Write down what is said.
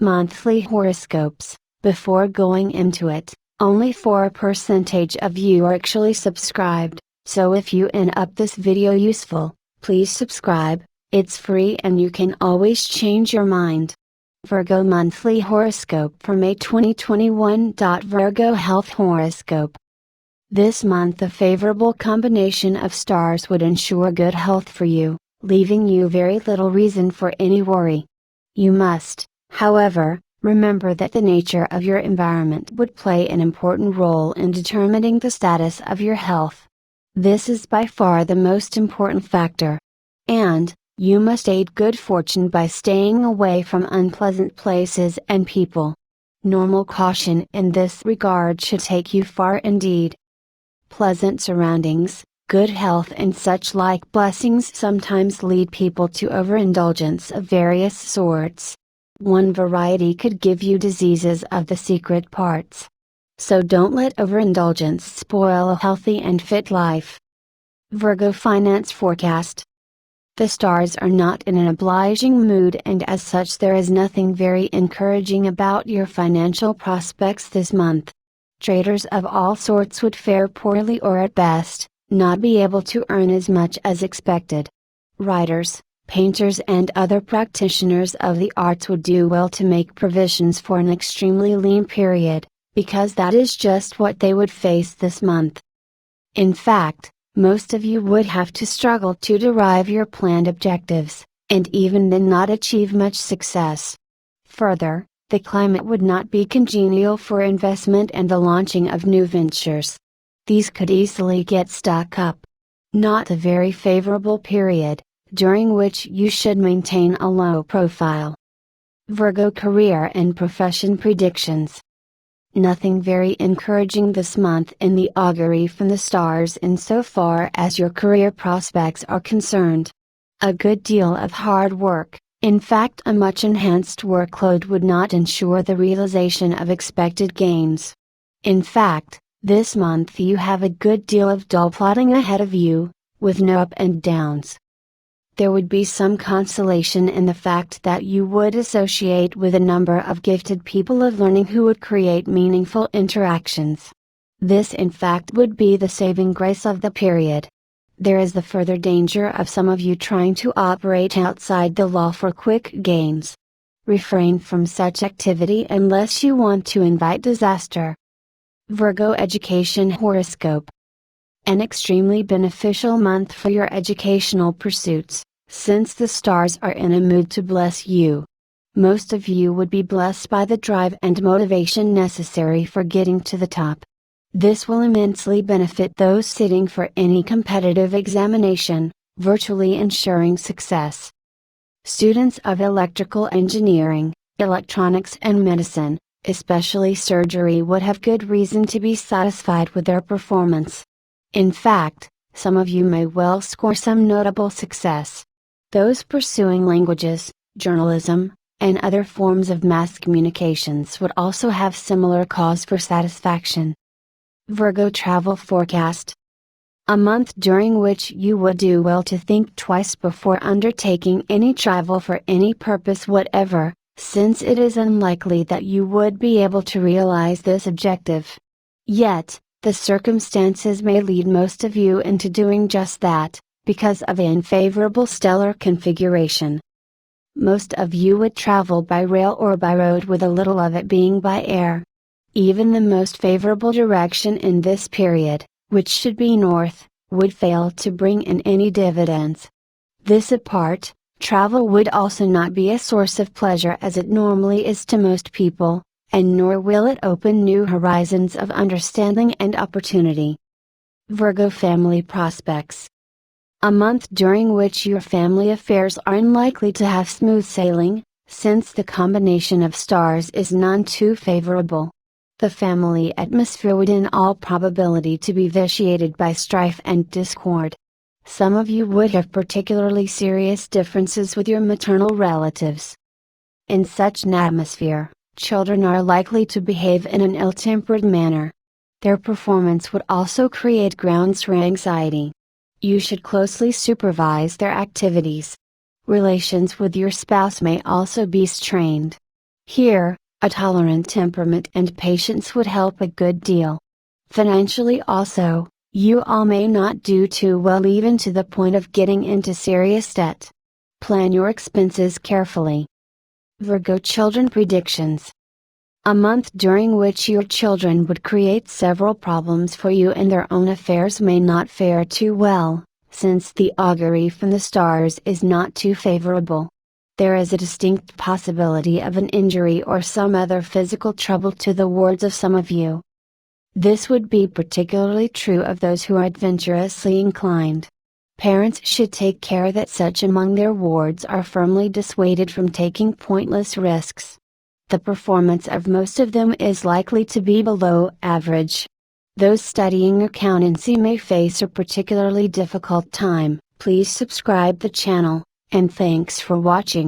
Monthly horoscopes. Before going into it, only 4% of you are actually subscribed, so if you end up this video useful, please subscribe. It's free and you can always change your mind. Virgo Monthly Horoscope for May 2021. Virgo Health Horoscope. This month a favorable combination of stars would ensure good health for you, leaving you very little reason for any worry. You must, however, remember that the nature of your environment would play an important role in determining the status of your health. This is by far the most important factor. And, you must aid good fortune by staying away from unpleasant places and people. Normal caution in this regard should take you far indeed. Pleasant surroundings, good health and such like blessings sometimes lead people to overindulgence of various sorts. One variety could give you diseases of the secret parts. So don't let overindulgence spoil a healthy and fit life. Virgo Finance Forecast. The stars are not in an obliging mood and as such there is nothing very encouraging about your financial prospects this month. Traders of all sorts would fare poorly or at best, not be able to earn as much as expected. Writers, painters and other practitioners of the arts would do well to make provisions for an extremely lean period, because that is just what they would face this month. In fact, most of you would have to struggle to derive your planned objectives, and even then not achieve much success. Further, the climate would not be congenial for investment and the launching of new ventures. These could easily get stuck up. Not a very favorable period, during which you should maintain a low profile. Virgo Career and Profession Predictions. Nothing very encouraging this month in the augury from the stars insofar as your career prospects are concerned. A good deal of hard work, in fact a much enhanced workload would not ensure the realization of expected gains. In fact, this month you have a good deal of dull plodding ahead of you, with no up and downs. There would be some consolation in the fact that you would associate with a number of gifted people of learning who would create meaningful interactions. This in fact would be the saving grace of the period. There is the further danger of some of you trying to operate outside the law for quick gains. Refrain from such activity unless you want to invite disaster. Virgo Education Horoscope. An extremely beneficial month for your educational pursuits, since the stars are in a mood to bless you. Most of you would be blessed by the drive and motivation necessary for getting to the top. This will immensely benefit those sitting for any competitive examination, virtually ensuring success. Students of electrical engineering, electronics and medicine, especially surgery would have good reason to be satisfied with their performance. In fact, some of you may well score some notable success. Those pursuing languages, journalism, and other forms of mass communications would also have similar cause for satisfaction. Virgo Travel Forecast. A month during which you would do well to think twice before undertaking any travel for any purpose whatever, since it is unlikely that you would be able to realize this objective. Yet, the circumstances may lead most of you into doing just that, because of an unfavorable stellar configuration. Most of you would travel by rail or by road with a little of it being by air. Even the most favorable direction in this period, which should be north, would fail to bring in any dividends. This apart, travel would also not be a source of pleasure as it normally is to most people, and nor will it open new horizons of understanding and opportunity. Virgo Family Prospects. A month during which your family affairs are unlikely to have smooth sailing, since the combination of stars is none too favorable. The family atmosphere would in all probability to be vitiated by strife and discord. Some of you would have particularly serious differences with your maternal relatives. In such an atmosphere, children are likely to behave in an ill-tempered manner. Their performance would also create grounds for anxiety. You should closely supervise their activities. Relations with your spouse may also be strained. Here, a tolerant temperament and patience would help a good deal. Financially also, you all may not do too well even to the point of getting into serious debt. Plan your expenses carefully. Virgo children predictions. A month during which your children would create several problems for you and their own affairs may not fare too well, since the augury from the stars is not too favorable. There is a distinct possibility of an injury or some other physical trouble to the wards of some of you. This would be particularly true of those who are adventurously inclined. Parents should take care that such among their wards are firmly dissuaded from taking pointless risks. The performance of most of them is likely to be below average. Those studying accountancy may face a particularly difficult time. Please subscribe the channel, and thanks for watching.